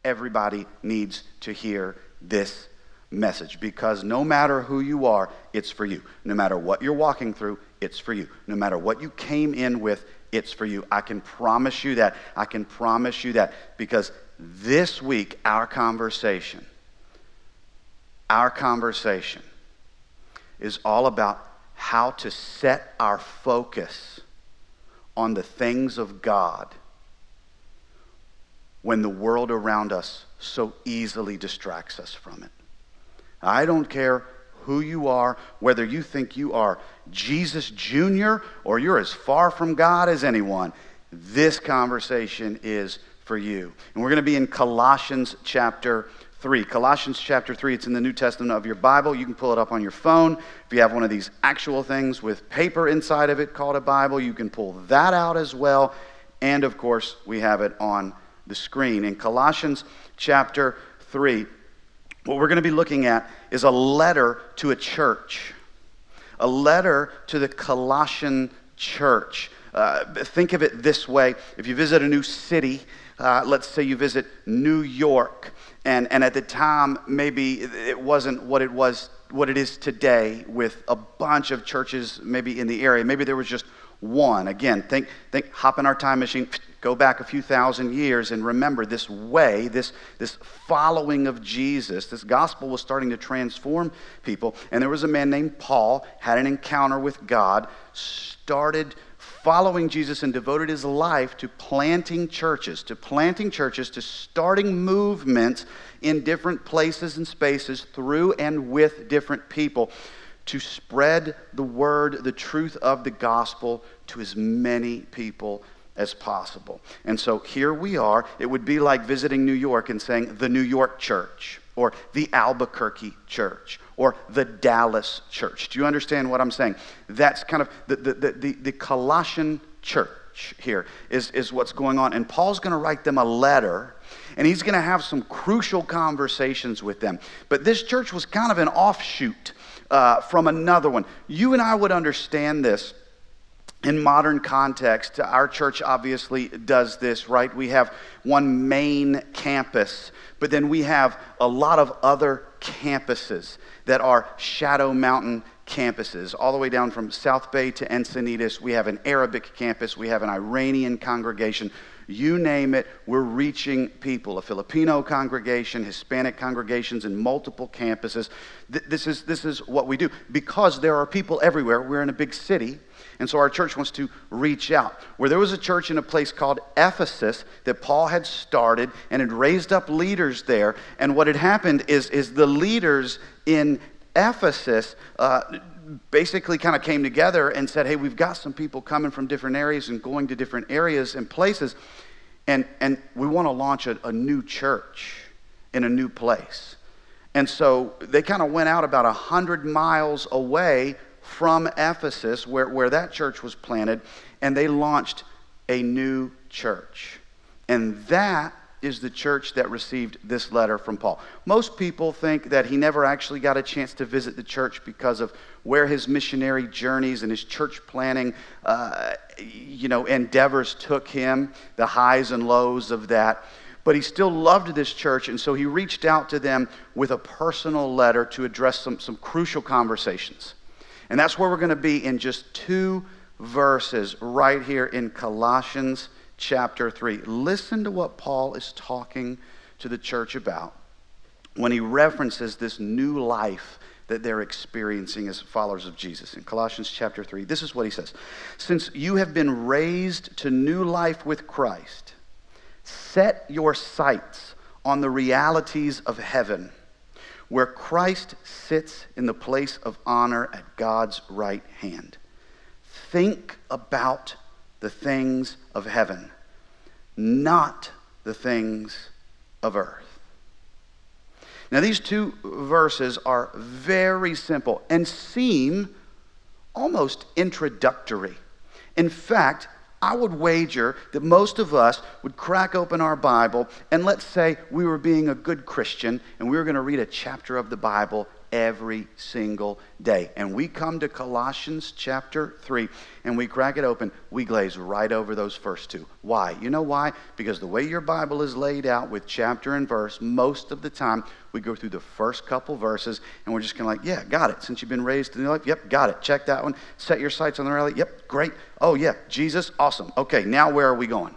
everybody needs to hear this message, because no matter who you are, it's for you. No matter what you're walking through, it's for you. No matter what you came in with, it's for you. I can promise you that. I can promise you that, because this week, our conversation is all about how to set our focus on the things of God when the world around us so easily distracts us from it. I don't care who you are, whether you think you are Jesus Jr. or you're as far from God as anyone. This conversation is for you. And we're going to be in Colossians chapter 3. Colossians chapter 3, it's in the New Testament of your Bible. You can pull it up on your phone. If you have one of these actual things with paper inside of it called a Bible, you can pull that out as well. And of course, we have it on the screen. In Colossians chapter 3, what we're going to be looking at is a letter to a church. A letter to the Colossian church. Think of it this way. If you visit a new city, let's say you visit New York, and at the time maybe it wasn't what it is today, with a bunch of churches maybe in the area. Maybe there was just one. Again, think hop in our time machine, go back a few thousand years, and remember this way, this following of Jesus, this gospel was starting to transform people. And there was a man named Paul, had an encounter with God, started following Jesus, and devoted his life to planting churches, to starting movements in different places and spaces through and with different people, to spread the word, the truth of the gospel to as many people as possible. And so here we are. It would be like visiting New York and saying the New York church, or the Albuquerque church, or the Dallas church. Do you understand what I'm saying? That's kind of the Colossian church here is what's going on. And Paul's going to write them a letter, and he's going to have some crucial conversations with them. But this church was kind of an offshoot from another one. You and I would understand this in modern context. Our church obviously does this, right? We have one main campus, but then we have a lot of other campuses that are Shadow Mountain campuses, all the way down from South Bay to Encinitas. We have an Arabic campus. We have an Iranian congregation. You name it, we're reaching people. A Filipino congregation, Hispanic congregations in multiple campuses. This is what we do, because there are people everywhere. We're in a big city, and so our church wants to reach out. Where there was a church in a place called Ephesus that Paul had started and had raised up leaders there, and what had happened is the leaders in Ephesus basically kind of came together and said, hey, we've got some people coming from different areas and going to different areas and places, and we want to launch a new church in a new place. And so they kind of went out about 100 miles away from Ephesus, where that church was planted, and they launched a new church. And that is the church that received this letter from Paul. Most people think that he never actually got a chance to visit the church because of where his missionary journeys and his church planning endeavors took him, the highs and lows of that. But he still loved this church, and so he reached out to them with a personal letter to address some crucial conversations. And that's where we're going to be in just 2 verses right here in Colossians chapter 3. Listen to what Paul is talking to the church about when he references this new life that they're experiencing as followers of Jesus. In Colossians chapter 3, this is what he says. Since you have been raised to new life with Christ, set your sights on the realities of heaven, where Christ sits in the place of honor at God's right hand. Think about the things of heaven, not the things of earth. Now, these 2 verses are very simple and seem almost introductory. In fact, I would wager that most of us would crack open our Bible, and let's say we were being a good Christian and we were going to read a chapter of the Bible every single day. And we come to Colossians chapter 3 and we crack it open. We glaze right over those first two. Why? You know why? Because the way your Bible is laid out with chapter and verse, most of the time we go through the first couple verses and we're just kind of like, yeah, got it. Since you've been raised to new life, yep, got it. Check that one. Set your sights on the reality. Yep, great. Oh yeah, Jesus, awesome. Okay, now where are we going?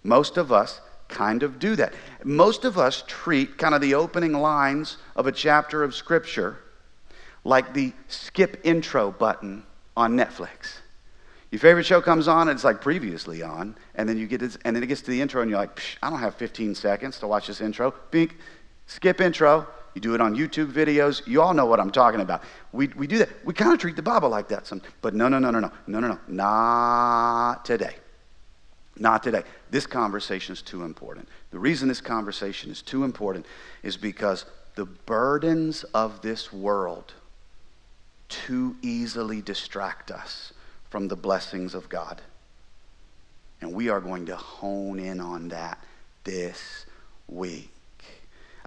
Most of us kind of do that. Most of us treat kind of the opening lines of a chapter of Scripture like the skip intro button on Netflix. Your favorite show comes on and it's like previously on, and then you get this, and then it gets to the intro and you're like, I don't have 15 seconds to watch this intro. Bink, skip intro. You do it on YouTube videos. You all know what I'm talking about. We do that. We kind of treat the Bible like that. But no. Not today. Not today. This conversation is too important. The reason this conversation is too important is because the burdens of this world too easily distract us from the blessings of God. And we are going to hone in on that this week.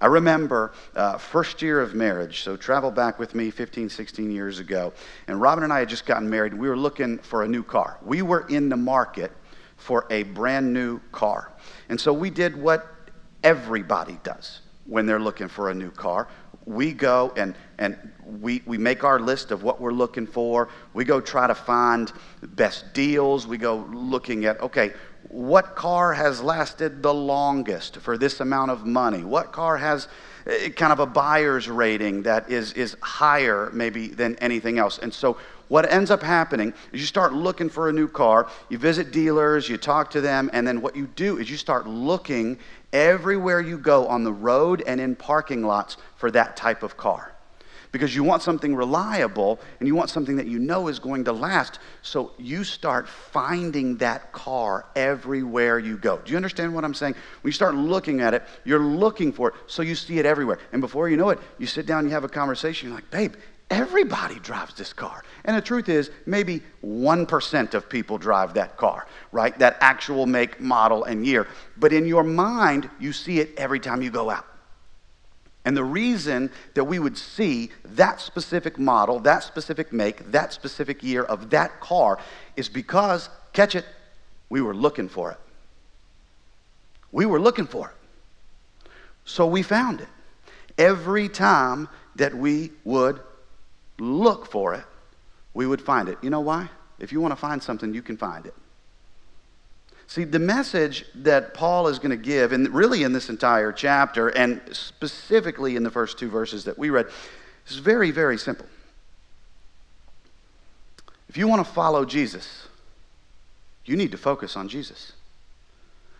I remember first year of marriage, so travel back with me 15, 16 years ago, and Robin and I had just gotten married, and we were looking for a new car. We were in the market for a brand new car. And so we did what everybody does when they're looking for a new car. We go and we make our list of what we're looking for. We go try to find best deals. We go looking at, okay, what car has lasted the longest for this amount of money? What car has kind of a buyer's rating that is higher maybe than anything else? And so what ends up happening is you start looking for a new car, you visit dealers, you talk to them, and then what you do is you start looking everywhere you go on the road and in parking lots for that type of car. Because you want something reliable and you want something that you know is going to last, so you start finding that car everywhere you go. Do you understand what I'm saying? When you start looking at it, you're looking for it, so you see it everywhere. And before you know it, you sit down, you have a conversation, you're like, babe, everybody drives this car. And the truth is, maybe 1% of people drive that car, right? That actual make, model, and year. But in your mind, you see it every time you go out. And the reason that we would see that specific model, that specific make, that specific year of that car is because, catch it, we were looking for it. We were looking for it. So we found it. Every time that we would look for it, we would find it. You know why? If you want to find something, you can find it. See, the message that Paul is going to give, and really in this entire chapter, and specifically in the first two verses that we read, is very, very simple. If you want to follow Jesus, you need to focus on Jesus.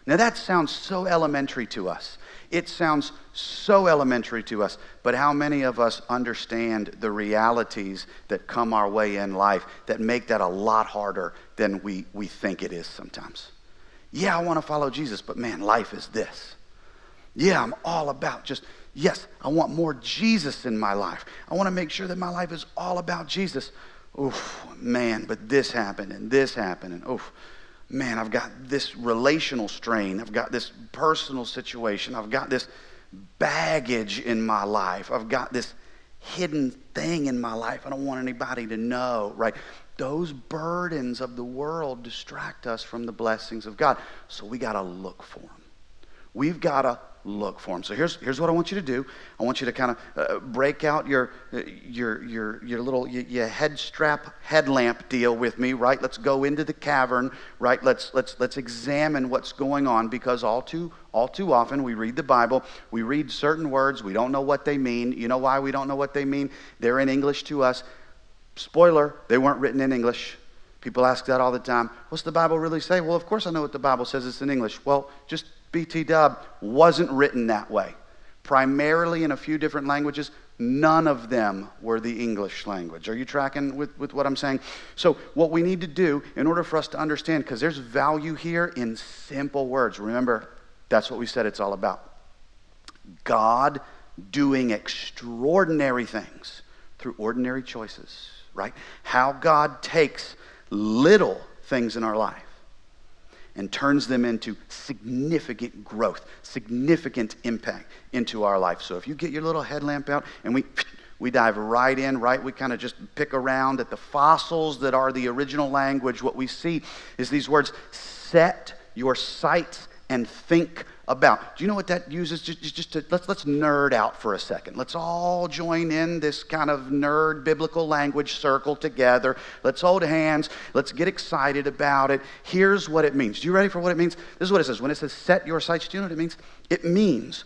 Now that sounds so elementary to us. It sounds so elementary to us, but how many of us understand the realities that come our way in life that make that a lot harder than we think it is sometimes? Yeah, I want to follow Jesus, but man, life is this. Yeah, I'm all about yes, I want more Jesus in my life. I want to make sure that my life is all about Jesus. Oof, man, but this happened, and oof, man, I've got this relational strain. I've got this personal situation. I've got this baggage in my life. I've got this hidden thing in my life I don't want anybody to know, right? Those burdens of the world distract us from the blessings of God. So we got to look for them. We've got to look for them. So here's what I want you to do. I want you to kind of break out your little headlamp deal with me, right? Let's go into the cavern, right? Let's examine what's going on, because all too often we read the Bible, we read certain words, we don't know what they mean. You know why we don't know what they mean? They're in English to us. Spoiler, they weren't written in English. People ask that all the time. What's the Bible really say? Well, of course I know what the Bible says. It's in English. Well, just BT dub, wasn't written that way. Primarily in a few different languages. None of them were the English language. Are you tracking with what I'm saying? So what we need to do in order for us to understand, because there's value here in simple words. Remember, that's what we said it's all about. God doing extraordinary things through ordinary choices. Right? How God takes little things in our life and turns them into significant growth, significant impact into our life. So if you get your little headlamp out and we dive right in, right? We kind of just pick around at the fossils that are the original language. What we see is these words, set your sights and think about. Do you know what that uses? Just to, let's nerd out for a second. Let's all join in this kind of nerd biblical language circle together. Let's hold hands. Let's get excited about it. Here's what it means. You ready for what it means? This is what it says. When it says set your sights, do you know what it means? It means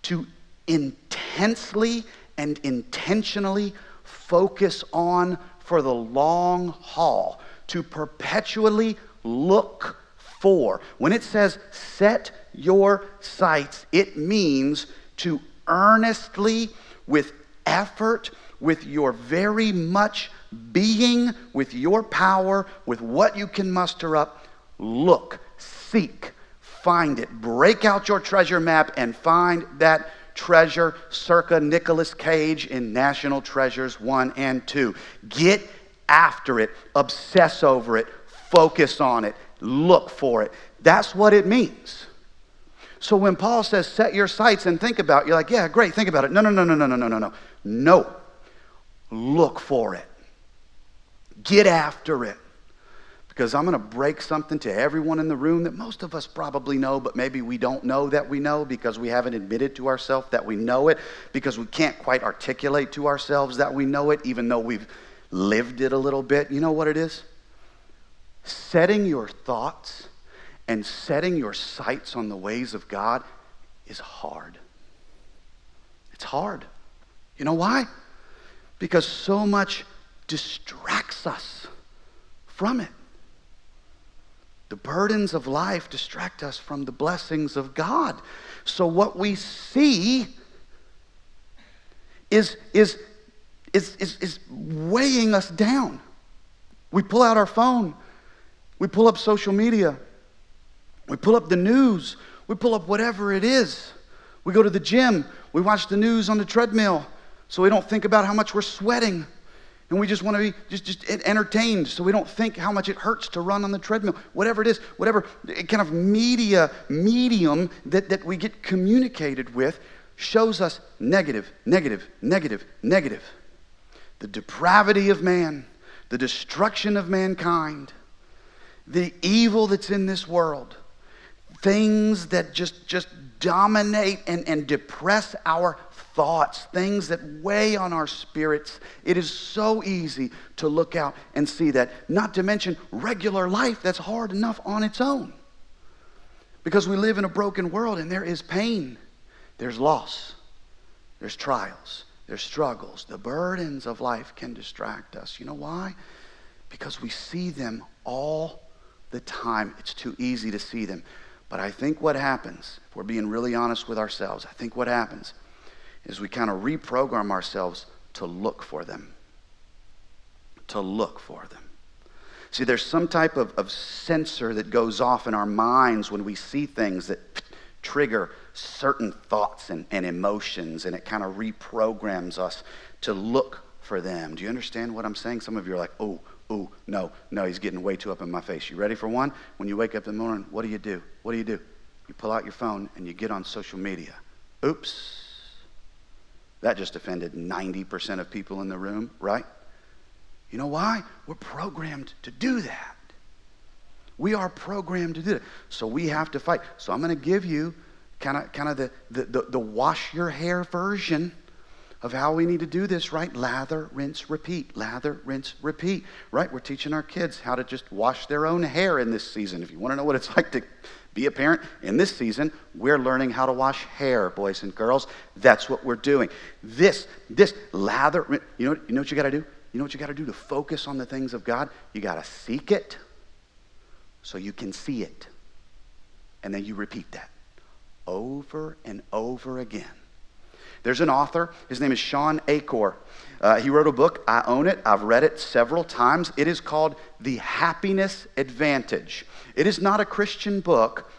to intensely and intentionally focus on for the long haul, to perpetually look for. When it says set your sights, it means to earnestly, with effort, with your very much being, with your power, with what you can muster up, look, seek, find it. Break out your treasure map and find that treasure, circa Nicolas Cage in National Treasures 1 and 2. Get after it, obsess over it, focus on it, look for it. That's what it means. So when Paul says set your sights and think about it, you're like, yeah, great, think about it. No. No. Look for it. Get after it. Because I'm going to break something to everyone in the room that most of us probably know, but maybe we don't know that we know because we haven't admitted to ourselves that we know it, because we can't quite articulate to ourselves that we know it, even though we've lived it a little bit. You know what it is? Setting your thoughts and setting your sights on the ways of God is hard. It's hard. You know why? Because so much distracts us from it. The burdens of life distract us from the blessings of God. So what we see is weighing us down. We pull out our phone. We pull up social media. We pull up the news. We pull up whatever it is. We go to the gym. We watch the news on the treadmill so we don't think about how much we're sweating. And we just want to be just entertained so we don't think how much it hurts to run on the treadmill. Whatever it is, whatever kind of medium that we get communicated with shows us negative. The depravity of man, the destruction of mankind, the evil that's in this world, things that just dominate and depress our thoughts, things that weigh on our spirits. It is so easy to look out and see that. Not to mention regular life that's hard enough on its own. Because we live in a broken world and there is pain. There's loss. There's trials. There's struggles. The burdens of life can distract us. You know why? Because we see them all the time. It's too easy to see them. But I think what happens, if we're being really honest with ourselves, I think what happens is we kind of reprogram ourselves to look for them. To look for them. See, there's some type of sensor that goes off in our minds when we see things that trigger certain thoughts and emotions, and it kind of reprograms us to look for them. Do you understand what I'm saying? Some of you are like, oh, no, he's getting way too up in my face. You ready for one? When you wake up in the morning, what do you do? You pull out your phone and you get on social media. Oops. That just offended 90% of people in the room, right? You know why? We're programmed to do that. We are programmed to do that. So we have to fight. So I'm going to give you kind of the wash your hair version of how we need to do this, right? Lather, rinse, repeat. Lather, rinse, repeat. Right? We're teaching our kids how to just wash their own hair in this season. If you want to know what it's like to be a parent in this season, we're learning how to wash hair, boys and girls. That's what we're doing. This lather, you know what you got to do? You know what you got to do to focus on the things of God? You got to seek it so you can see it. And then you repeat that over and over again. There's an author. His name is Shawn Achor. He wrote a book. I own it. I've read it several times. It is called The Happiness Advantage. It is not a Christian book,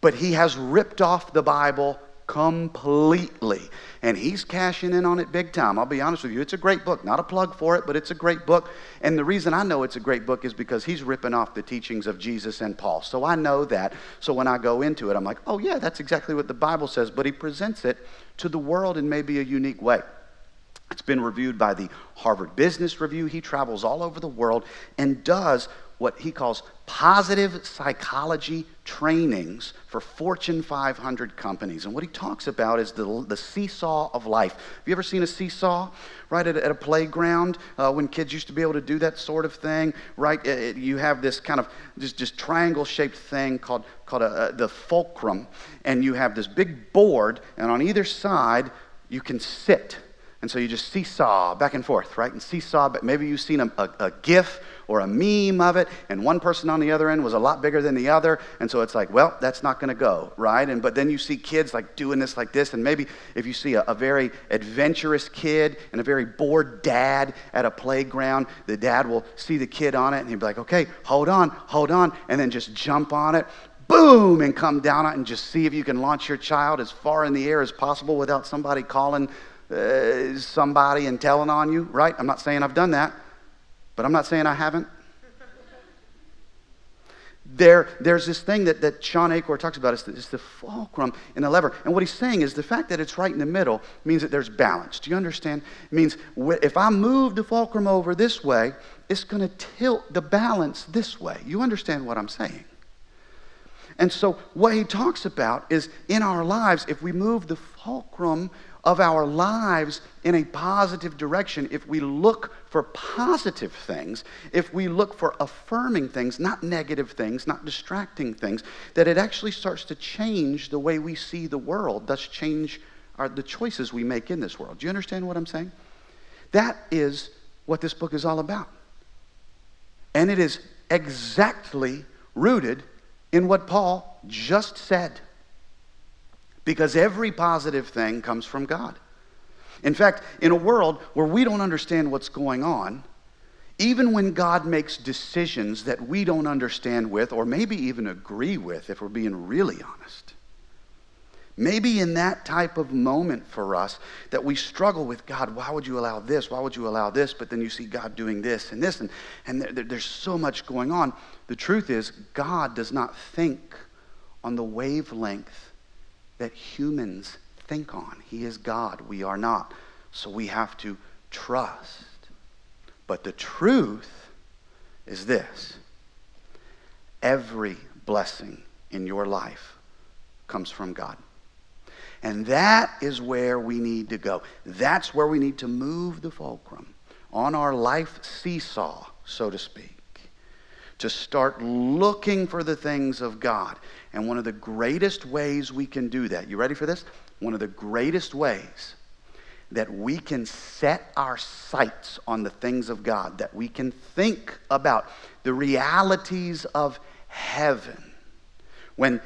but he has ripped off the Bible completely. And he's cashing in on it big time. I'll be honest with you. It's a great book. Not a plug for it, but it's a great book. And the reason I know it's a great book is because he's ripping off the teachings of Jesus and Paul. So I know that. So when I go into it, I'm like, oh yeah, that's exactly what the Bible says. But he presents it to the world in maybe a unique way. It's been reviewed by the Harvard Business Review. He travels all over the world and does what he calls positive psychology trainings for Fortune 500 companies. And what he talks about is the seesaw of life. Have you ever seen a seesaw, right, at a playground when kids used to be able to do that sort of thing, right? You have this kind of just triangle-shaped thing called the fulcrum, and you have this big board, and on either side you can sit. And so you just seesaw back and forth, right? And seesaw, but maybe you've seen a GIF or a meme of it, and one person on the other end was a lot bigger than the other, and so it's like, well, that's not going to go, right? But then you see kids like doing this like this, and maybe if you see a very adventurous kid and a very bored dad at a playground, the dad will see the kid on it, and he'll be like, okay, hold on, and then just jump on it, boom, and come down it, and just see if you can launch your child as far in the air as possible without somebody calling somebody and telling on you, right? I'm not saying I've done that, but I'm not saying I haven't. There's this thing that Sean Achor talks about. It's the fulcrum in the lever. And what he's saying is the fact that it's right in the middle means that there's balance. Do you understand? It means if I move the fulcrum over this way, it's going to tilt the balance this way. You understand what I'm saying? And so what he talks about is in our lives, if we move the fulcrum of our lives in a positive direction, if we look for positive things, if we look for affirming things, not negative things, not distracting things, that it actually starts to change the way we see the world, thus change the choices we make in this world. Do you understand what I'm saying? That is what this book is all about. And it is exactly rooted in what Paul just said. Because every positive thing comes from God. In fact, in a world where we don't understand what's going on, even when God makes decisions that we don't understand with, or maybe even agree with, if we're being really honest, maybe in that type of moment for us that we struggle with, God, why would you allow this? Why would you allow this? But then you see God doing this, and there's so much going on. The truth is, God does not think on the wavelength that humans think on. He is God. We are not. So we have to trust. But the truth is this. Every blessing in your life comes from God. And that is where we need to go. That's where we need to move the fulcrum on our life seesaw, so to speak, to start looking for the things of God. And one of the greatest ways we can do that, you ready for this? One of the greatest ways that we can set our sights on the things of God, that we can think about the realities of heaven. When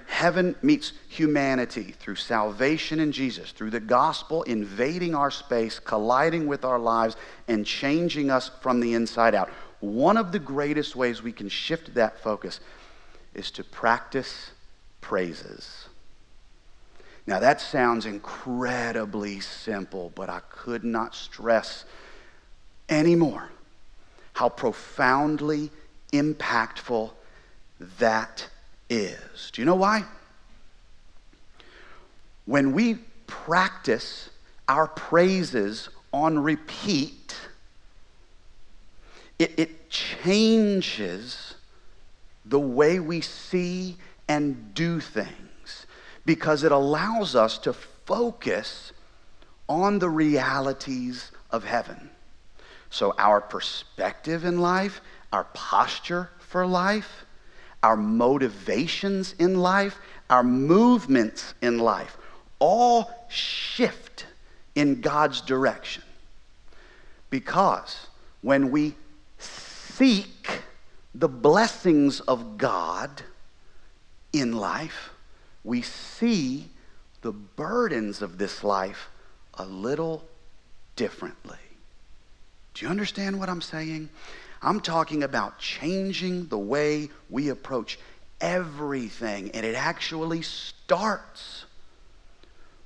heaven meets humanity through salvation in Jesus, through the gospel invading our space, colliding with our lives, and changing us from the inside out, one of the greatest ways we can shift that focus is to practice praises. Now that sounds incredibly simple, but I could not stress anymore how profoundly impactful that is. Do you know why? When we practice our praises on repeat, it changes the way we see and do things, because it allows us to focus on the realities of heaven. So our perspective in life, our posture for life, our motivations in life, our movements in life, all shift in God's direction. Because when we seek the blessings of God in life, we see the burdens of this life a little differently. Do you understand what I'm saying? I'm talking about changing the way we approach everything, and it actually starts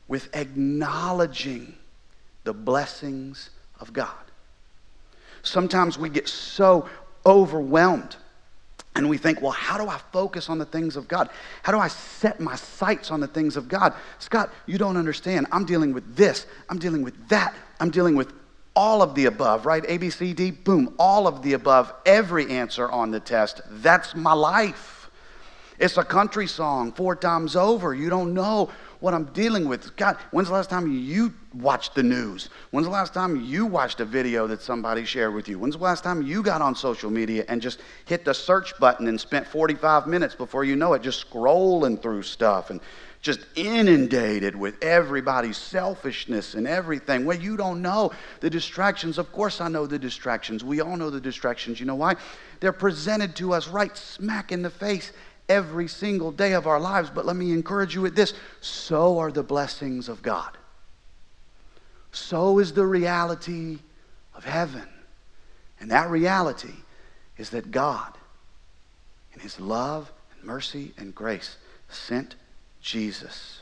with acknowledging the blessings of God. Sometimes we get so overwhelmed And we think, well, how do I focus on the things of God? How do I set my sights on the things of God? Scott, you don't understand. I'm dealing with this. I'm dealing with that. I'm dealing with all of the above, right? A, B, C, D, boom, all of the above, every answer on the test. That's my life. It's a country song 4 times over. You don't know what I'm dealing with. God, when's the last time you watched the news? When's the last time you watched a video that somebody shared with you? When's the last time you got on social media and just hit the search button and spent 45 minutes before you know it just scrolling through stuff and just inundated with everybody's selfishness and everything? Well, you don't know the distractions. Of course I know the distractions. We all know the distractions. You know why? They're presented to us right smack in the face every single day of our lives. But let me encourage you with this. So are the blessings of God. So is the reality of heaven. And that reality is that God, in his love and mercy and grace, sent Jesus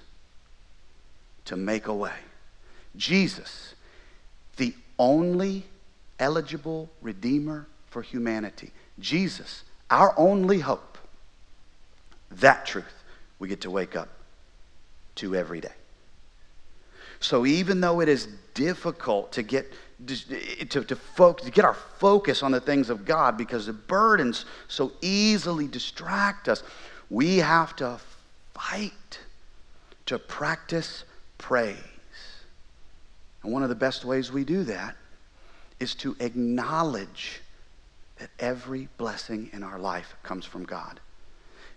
to make a way. Jesus, the only eligible Redeemer for humanity. Jesus, our only hope. That truth we get to wake up to every day. So even though it is difficult to get our focus on the things of God because the burdens so easily distract us, we have to fight to practice praise. And one of the best ways we do that is to acknowledge that every blessing in our life comes from God.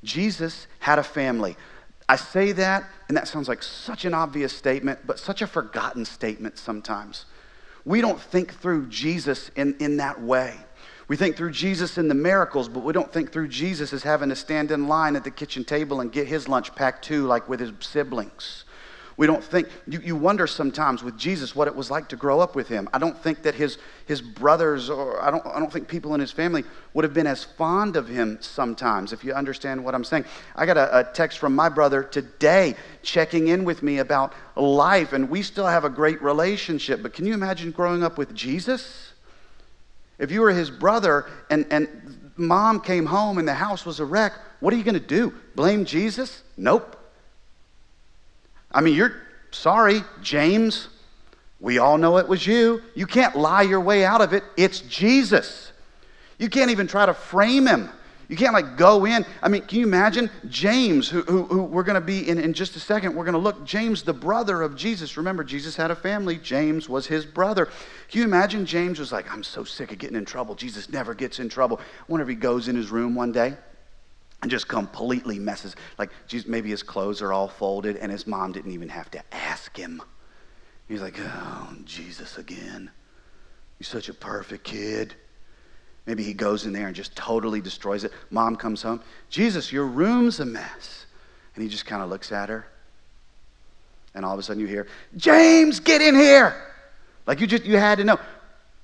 Jesus had a family. I say that, and that sounds like such an obvious statement, but such a forgotten statement sometimes. We don't think through Jesus in that way. We think through Jesus in the miracles, but we don't think through Jesus as having to stand in line at the kitchen table and get his lunch packed too, like with his siblings. We don't think, you wonder sometimes with Jesus what it was like to grow up with him. I don't think that his brothers, or I don't think people in his family would have been as fond of him sometimes, if you understand what I'm saying. I got a text from my brother today checking in with me about life, and we still have a great relationship. But can you imagine growing up with Jesus? If you were his brother and mom came home and the house was a wreck, what are you going to do? Blame Jesus? Nope. I mean, you're sorry, James. We all know it was you. You can't lie your way out of it. It's Jesus. You can't even try to frame him. You can't go in. I mean, can you imagine James, who we're going to be in just a second, we're going to look, James, the brother of Jesus. Remember, Jesus had a family. James was his brother. Can you imagine James was like, I'm so sick of getting in trouble. Jesus never gets in trouble. I wonder if he goes in his room one day and just completely messes. Like, maybe his clothes are all folded and his mom didn't even have to ask him. He's like, oh, Jesus again. You're such a perfect kid. Maybe he goes in there and just totally destroys it. Mom comes home. Jesus, your room's a mess. And he just kind of looks at her. And all of a sudden you hear, James, get in here. Like you had to know.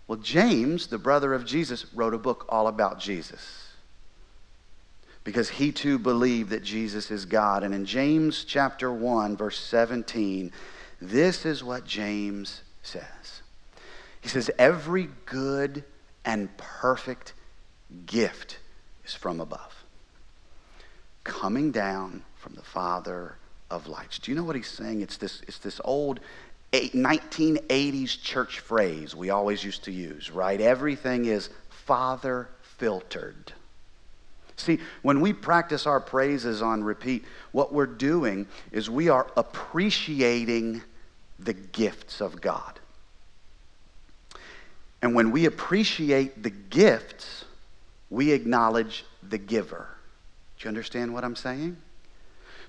Well, James, the brother of Jesus, wrote a book all about Jesus. Because he too believed that Jesus is God. And in James chapter 1, verse 17, this is what James says. He says, every good and perfect gift is from above, coming down from the Father of lights. Do you know what he's saying? It's this old 1980s church phrase we always used to use, right? Everything is Father filtered. See, when we practice our praises on repeat, what we're doing is we are appreciating the gifts of God. And when we appreciate the gifts, we acknowledge the giver. Do you understand what I'm saying?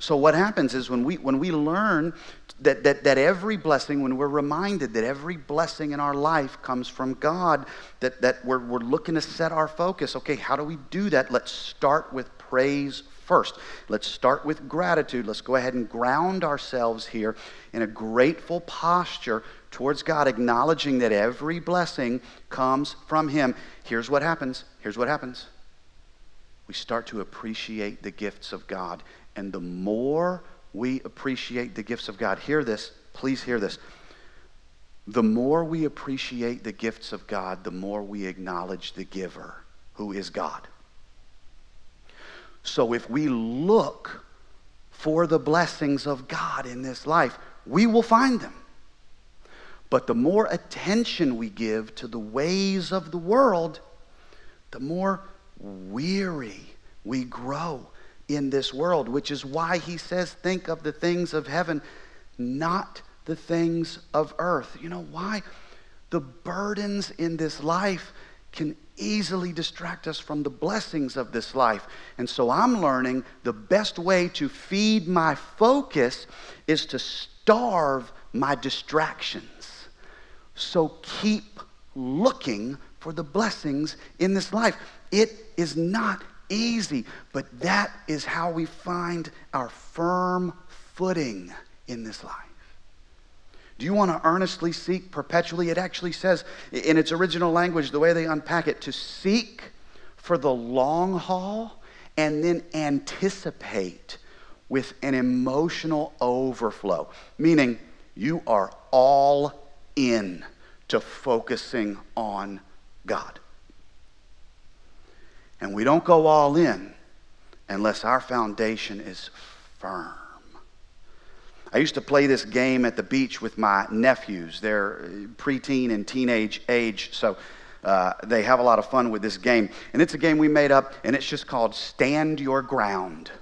So what happens is when we learn that every blessing, when we're reminded that every blessing in our life comes from God, that we're looking to set our focus. Okay, how do we do that? Let's start with praise first. Let's start with gratitude. Let's go ahead and ground ourselves here in a grateful posture towards God, acknowledging that every blessing comes from him. Here's what happens. We start to appreciate the gifts of God. And the more we appreciate the gifts of God, hear this, please hear this. The more we appreciate the gifts of God, the more we acknowledge the giver, who is God. So if we look for the blessings of God in this life, we will find them. But the more attention we give to the ways of the world, the more weary we grow in this world, which is why he says, think of the things of heaven, not the things of earth. You know why? The burdens in this life can easily distract us from the blessings of this life. And so I'm learning the best way to feed my focus is to starve my distractions. So keep looking for the blessings in this life. It is not easy, but that is how we find our firm footing in this life. Do you want to earnestly seek perpetually? It actually says in its original language, the way they unpack it, to seek for the long haul and then anticipate with an emotional overflow. Meaning you are all in to focusing on God. And we don't go all in unless our foundation is firm. I used to play this game at the beach with my nephews. They're preteen and teenage age, so they have a lot of fun with this game. And it's a game we made up, and it's just called Stand Your Ground.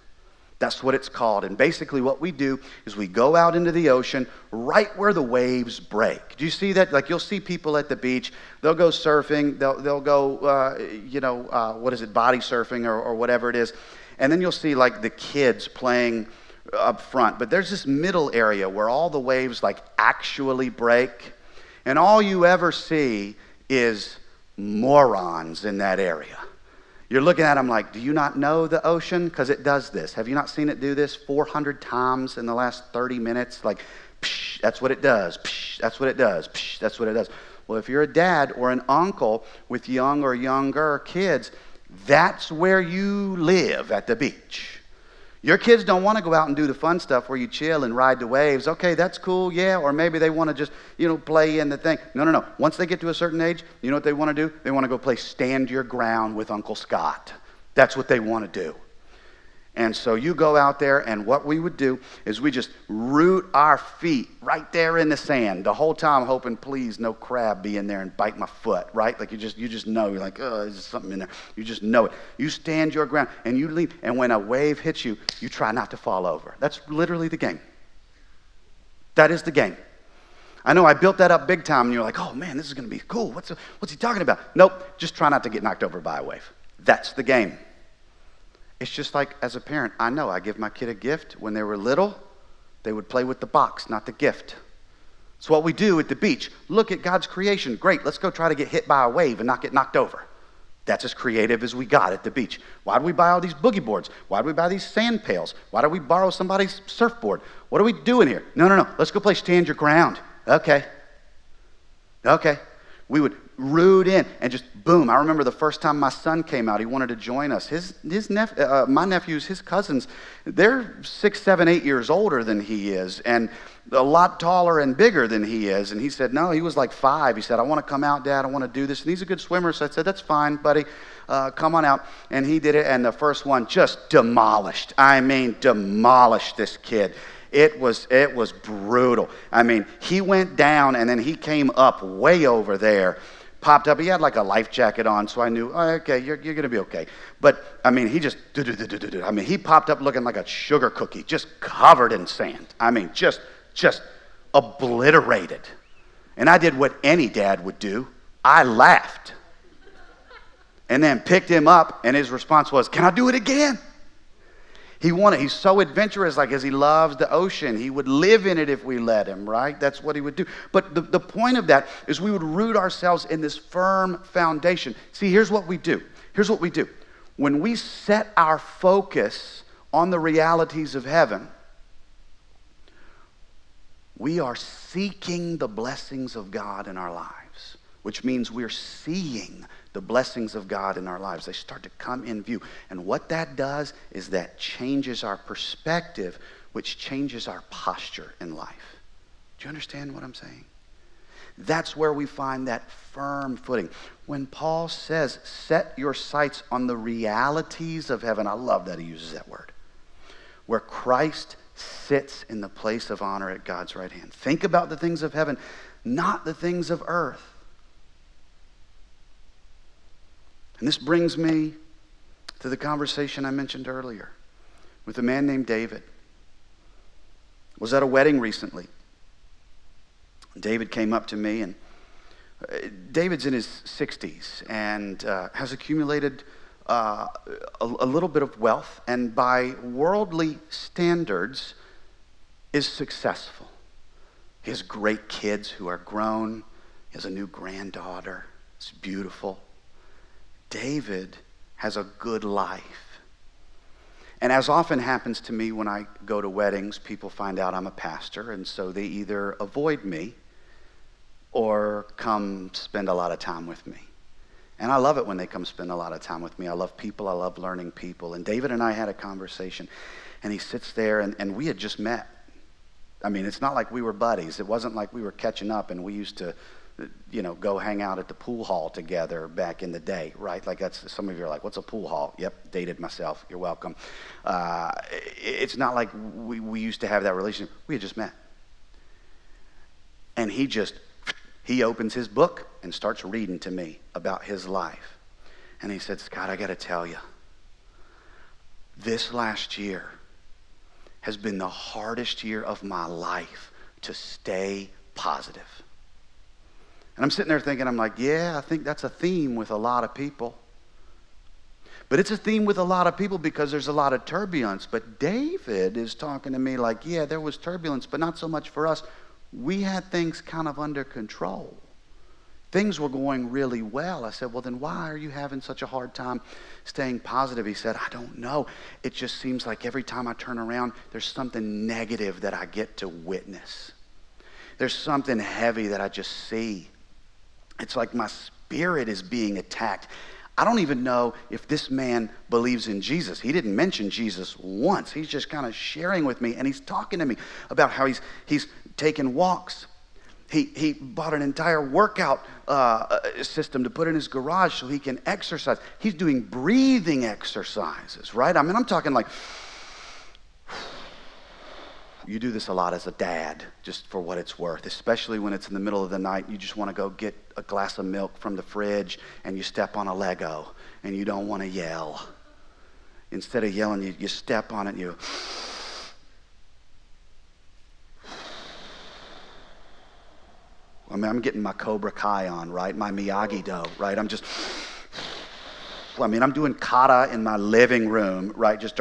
That's what it's called. And basically what we do is we go out into the ocean right where the waves break. Do you see that? Like, you'll see people at the beach. They'll go surfing. They'll go, body surfing or whatever it is. And then you'll see, like, the kids playing up front. But there's this middle area where all the waves, like, actually break. And all you ever see is morons in that area. You're looking at them like, do you not know the ocean? Because it does this. Have you not seen it do this 400 times in the last 30 minutes? Like, psh, that's what it does. Psh, that's what it does. Psh, that's what it does. Well, if you're a dad or an uncle with young or younger kids, that's where you live at the beach. Your kids don't want to go out and do the fun stuff where you chill and ride the waves. Okay, that's cool, yeah. Or maybe they want to just, play in the thing. No. Once they get to a certain age, you know what they want to do? They want to go play Stand Your Ground with Uncle Scott. That's what they want to do. And so you go out there, and what we would do is we just root our feet right there in the sand the whole time, hoping, please, no crab be in there and bite my foot, right? Like you just know. You're like, oh, there's something in there. You just know it. You stand your ground, and you lean. And when a wave hits you, you try not to fall over. That's literally the game. That is the game. I know I built that up big time, and you're like, oh, man, this is going to be cool. What's he talking about? Nope, just try not to get knocked over by a wave. That's the game. It's just like, as a parent, I know I give my kid a gift. When they were little, they would play with the box, not the gift. It's what we do at the beach. Look at God's creation. Great, let's go try to get hit by a wave and not get knocked over. That's as creative as we got at the beach. Why do we buy all these boogie boards? Why do we buy these sand pails? Why do we borrow somebody's surfboard? What are we doing here? No. Let's go play Stand Your Ground. Okay. We would root in and just boom. I remember the first time my son came out, he wanted to join us. My nephews, his cousins, they're 6, 7, 8 years older than he is and a lot taller and bigger than he is. And he said, no, he was like 5. He said, I want to come out, Dad. I want to do this. And he's a good swimmer. So I said, that's fine, buddy. Come on out. And he did it. And the first one just demolished. I mean, demolished this kid. It was brutal. I mean, he went down and then he came up way over there, popped up. He had like a life jacket on, so I knew, oh, okay, you're going to be okay. But, I mean, he just, he popped up looking like a sugar cookie, just covered in sand. I mean, just obliterated. And I did what any dad would do. I laughed. And then picked him up, and his response was, can I do it again? He's so adventurous, like as he loves the ocean. He would live in it if we let him, right? That's what he would do. But the point of that is we would root ourselves in this firm foundation. See, here's what we do. When we set our focus on the realities of heaven, we are seeking the blessings of God in our lives, which means we're seeing the blessings of God in our lives. They start to come in view. And what that does is that changes our perspective, which changes our posture in life. Do you understand what I'm saying? That's where we find that firm footing. When Paul says, set your sights on the realities of heaven, I love that he uses that word, where Christ sits in the place of honor at God's right hand. Think about the things of heaven, not the things of earth. And this brings me to the conversation I mentioned earlier with a man named David. Was at a wedding recently. David came up to me, and David's in his 60s and has accumulated a little bit of wealth, and by worldly standards is successful. He has great kids who are grown. He has a new granddaughter. It's beautiful. David has a good life. And as often happens to me when I go to weddings, people find out I'm a pastor, and so they either avoid me or come spend a lot of time with me. And I love it when they come spend a lot of time with me. I love people. I love learning people. And David and I had a conversation, and he sits there, and we had just met. I mean, it's not like we were buddies. It wasn't like we were catching up and we used to, go hang out at the pool hall together back in the day, right? Like that's, some of you are like, what's a pool hall? Yep, dated myself. You're welcome. It's not like we used to have that relationship. We had just met. And he opens his book and starts reading to me about his life. And he said, Scott, I got to tell you, this last year has been the hardest year of my life to stay positive. And I'm sitting there thinking, I'm like, yeah, I think that's a theme with a lot of people. But it's a theme with a lot of people because there's a lot of turbulence. But David is talking to me like, yeah, there was turbulence, but not so much for us. We had things kind of under control. Things were going really well. I said, well, then why are you having such a hard time staying positive? He said, I don't know. It just seems like every time I turn around, there's something negative that I get to witness. There's something heavy that I just see. It's like my spirit is being attacked. I don't even know if this man believes in Jesus. He didn't mention Jesus once. He's just kind of sharing with me, and he's talking to me about how he's taking walks. He bought an entire workout system to put in his garage so he can exercise. He's doing breathing exercises, right? I mean, I'm talking like, you do this a lot as a dad, just for what it's worth, especially when it's in the middle of the night. You just want to go get a glass of milk from the fridge and you step on a Lego and you don't want to yell. Instead of yelling, you step on it and you... I mean, I'm getting my Cobra Kai on, right? My Miyagi-Do, right? I'm doing kata in my living room, right? He's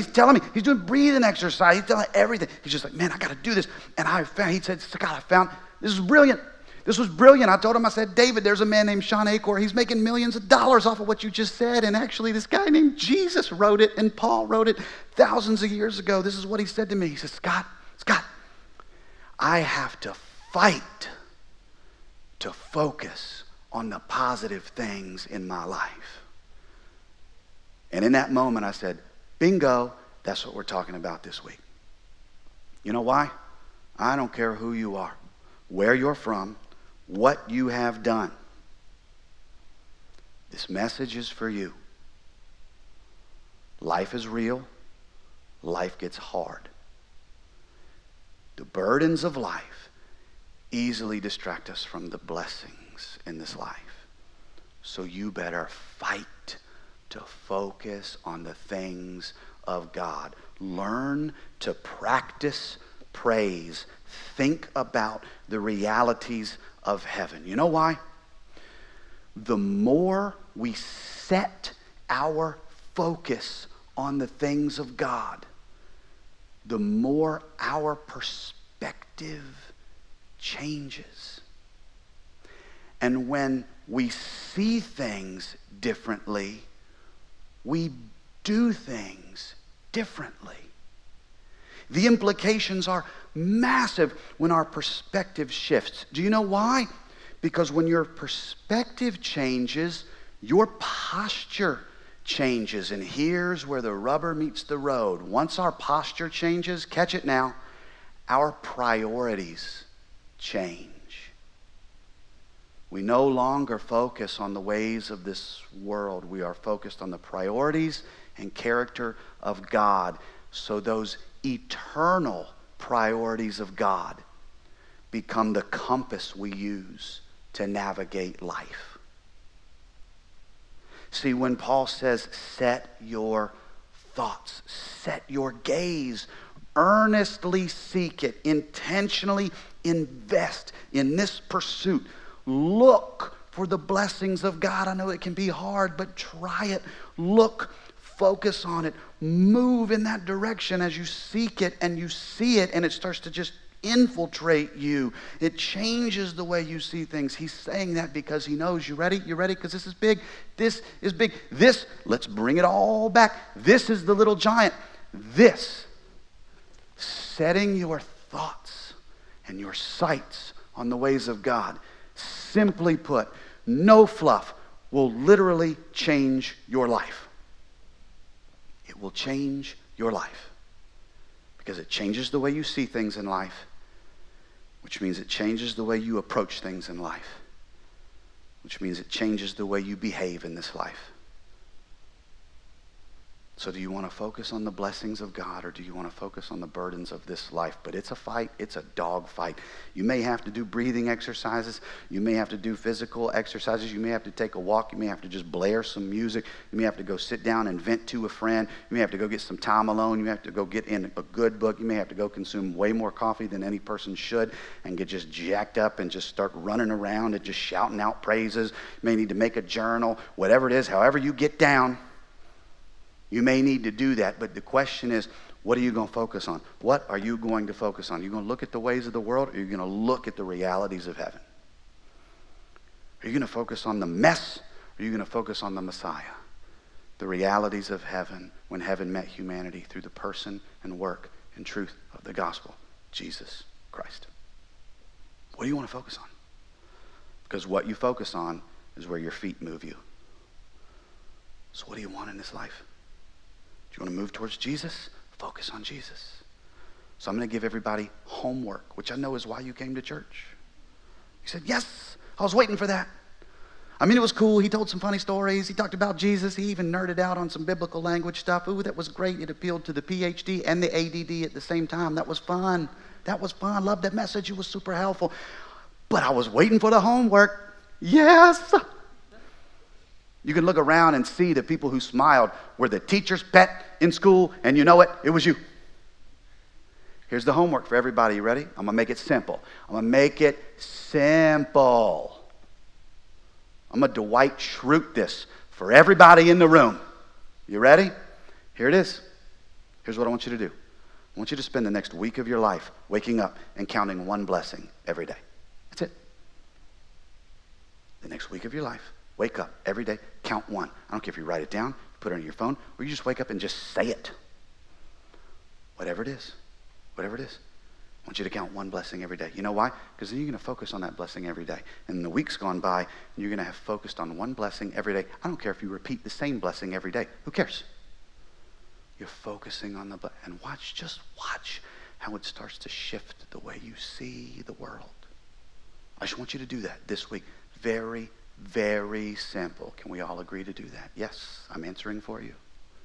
telling me, he's doing breathing exercise. He's telling everything. He's just like, man, I got to do this. And he said, Scott, this is brilliant. This was brilliant. I told him, I said, David, there's a man named Sean Acor. He's making millions of dollars off of what you just said. And actually, this guy named Jesus wrote it, and Paul wrote it thousands of years ago. This is what he said to me. He said, Scott, I have to fight to focus on the positive things in my life. And in that moment, I said, bingo, that's what we're talking about this week. You know why? I don't care who you are, where you're from, what you have done. This message is for you. Life is real. Life gets hard. The burdens of life easily distract us from the blessings in this life. So you better fight to focus on the things of God. Learn to practice praise. Think about the realities of heaven. You know why? The more we set our focus on the things of God, the more our perspective changes. And when we see things differently, we do things differently. The implications are massive when our perspective shifts. Do you know why? Because when your perspective changes, your posture changes. And here's where the rubber meets the road. Once our posture changes, catch it now, our priorities change. We no longer focus on the ways of this world. We are focused on the priorities and character of God. So those eternal priorities of God become the compass we use to navigate life. See, when Paul says, set your thoughts, set your gaze, earnestly seek it, intentionally invest in this pursuit, look for the blessings of God. I know it can be hard, but try it. Look, focus on it, move in that direction as you seek it and you see it, and it starts to just infiltrate you. It changes the way you see things. He's saying that because he knows. You ready? You ready? Because this is big. This is big. This, let's bring it all back. This is the little giant. This, setting your thoughts and your sights on the ways of God, simply put, no fluff, will literally change your life. It will change your life because it changes the way you see things in life, which means it changes the way you approach things in life, which means it changes the way you behave in this life. So do you want to focus on the blessings of God, or do you want to focus on the burdens of this life? But it's a fight. It's a dog fight. You may have to do breathing exercises. You may have to do physical exercises. You may have to take a walk. You may have to just blare some music. You may have to go sit down and vent to a friend. You may have to go get some time alone. You may have to go get in a good book. You may have to go consume way more coffee than any person should and get just jacked up and just start running around and just shouting out praises. You may need to make a journal, whatever it is, however you get down. You may need to do that, but the question is, what are you going to focus on? What are you going to focus on? Are you going to look at the ways of the world, or are you going to look at the realities of heaven? Are you going to focus on the mess, or are you going to focus on the Messiah? The realities of heaven, when heaven met humanity through the person and work and truth of the gospel, Jesus Christ. What do you want to focus on? Because what you focus on is where your feet move you. So what do you want in this life? Do you want to move towards Jesus? Focus on Jesus. So I'm going to give everybody homework, which I know is why you came to church. You said, yes, I was waiting for that. I mean, it was cool. He told some funny stories. He talked about Jesus. He even nerded out on some biblical language stuff. Ooh, that was great. It appealed to the PhD and the ADD at the same time. That was fun. That was fun. Loved that message. It was super helpful. But I was waiting for the homework. Yes. You can look around and see the people who smiled were the teacher's pet in school, and you know it, it was you. Here's the homework for everybody. You ready? I'm going to make it simple. I'm going to make it simple. I'm going to Dwight Schrute this for everybody in the room. You ready? Here it is. Here's what I want you to do. I want you to spend the next week of your life waking up and counting one blessing every day. That's it. The next week of your life. Wake up every day, count one. I don't care if you write it down, put it on your phone, or you just wake up and just say it. Whatever it is. Whatever it is. I want you to count one blessing every day. You know why? Because then you're going to focus on that blessing every day. And the week's gone by, and you're going to have focused on one blessing every day. I don't care if you repeat the same blessing every day. Who cares? You're focusing on and just watch how it starts to shift the way you see the world. I just want you to do that this week. Very, very simple. Can we all agree to do that? Yes, I'm answering for you.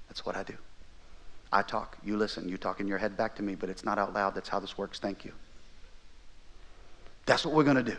That's what I do. I talk, you listen. You talk in your head back to me, but it's not out loud. That's how this works. Thank you. That's what we're going to do.